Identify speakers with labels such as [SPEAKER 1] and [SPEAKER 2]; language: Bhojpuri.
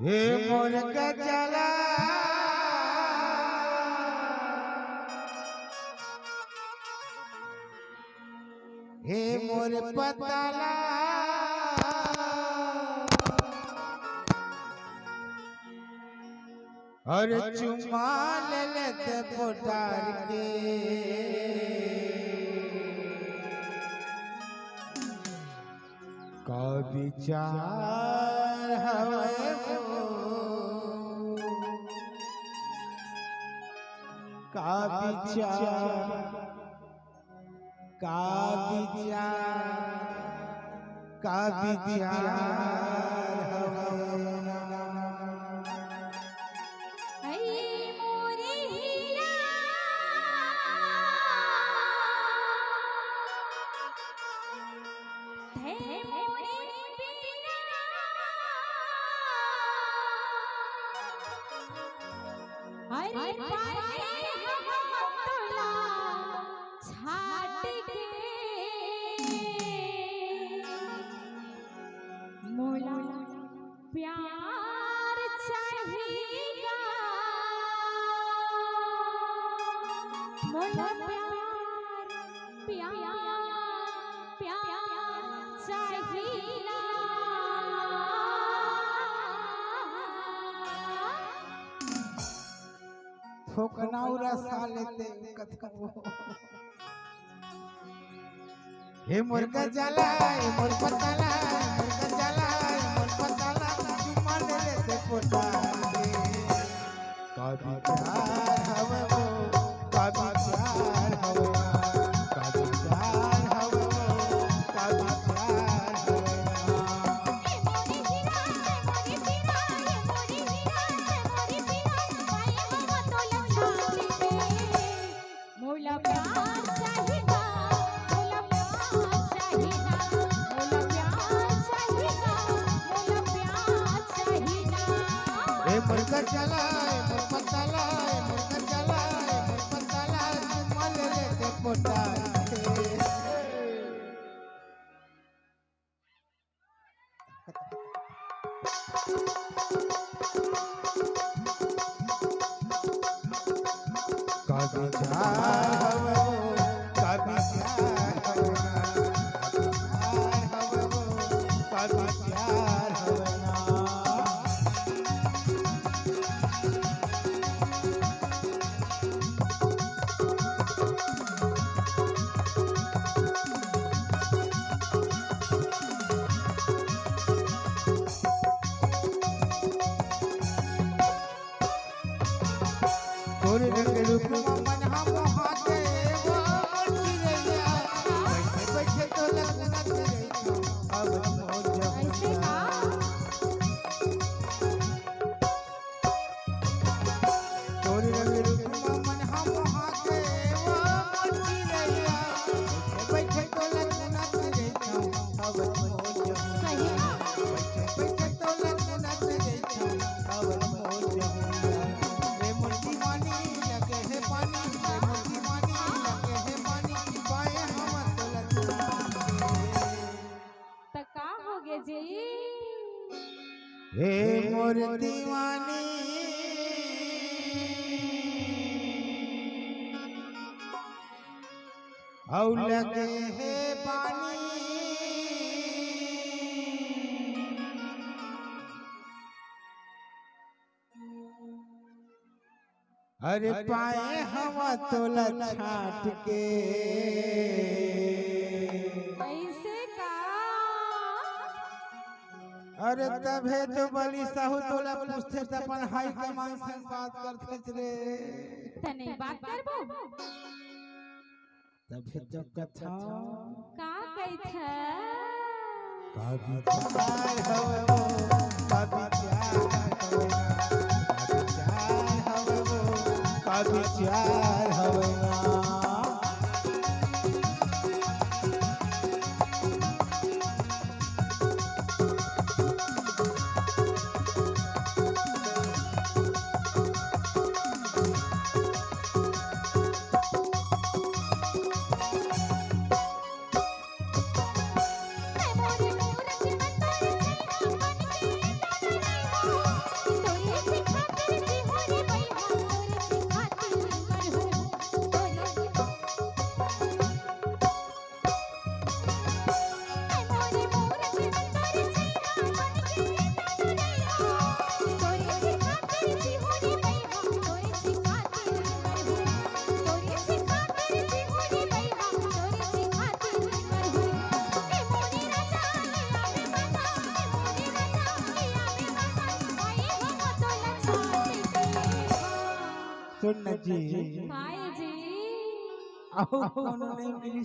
[SPEAKER 1] हे मोर गजला हे मोर पतला और चुमा ले लेते पोटार के का विचार हवे का विचार का विचार का विचार हवे
[SPEAKER 2] अरे पाए हम तोला छाट के मोला प्यार चाहिएगा मोला प्यार प्यार प्यार चाहिएगा
[SPEAKER 1] ठोकनाउरा सालेते कथको हे मोर गजला हे मोर पतला मोर गजला हे मोर पतला चुमा ले लेते पोटा का विचार हवे वो का विचार हवे का विचार हवे वो का विचार हवे
[SPEAKER 2] मोला प्यार चाहिएगा मोला प्यार चाहिएगा मोला प्यार चाहिएगा मोला प्यार चाहिएगा
[SPEAKER 1] हे मोर गजला हे मोर पतला हे मोर गजला हे मोर पतला चुमा ले लेते पोटा का विचार हवे वो का विचार हवे ना का विचार हवे ना तोरे रंग रूप मन हम हाथे वो चिड़ैया बैठे बैठे तो लगना चिड़ैया अब मोर
[SPEAKER 2] ऐसे
[SPEAKER 1] जमुना
[SPEAKER 2] का
[SPEAKER 1] तोरे रंग रूप मन हम हाथे वो चिड़ैया बैठे बैठे तो लगना चिड़ैया अब मोर जमुना
[SPEAKER 2] सही
[SPEAKER 1] बैठे बैठे तो लगना चिड़ैया अब मोर जमुना रे मोर दीवानी लगे है पानी रे मोर दीवानी लगे है पानी पाए हम तो लगना
[SPEAKER 2] तो का हो गए जी
[SPEAKER 1] हे मोर दीवानी औ लगे है पानी अरे पाए हम तो छाट के
[SPEAKER 2] ऐसे का
[SPEAKER 1] अरे तभे तो बली साहू तोला पूछते त अपन हाई कमान से बात करते रे
[SPEAKER 2] तने बात करबो
[SPEAKER 1] तभे तो कथा
[SPEAKER 2] का कहत है
[SPEAKER 1] का विचार हवे वो का विचार हवे ना का विचार हवे वो का विचार हवे ना सुन न जी
[SPEAKER 2] काहे जी
[SPEAKER 1] आओ कोनो नहीं मिली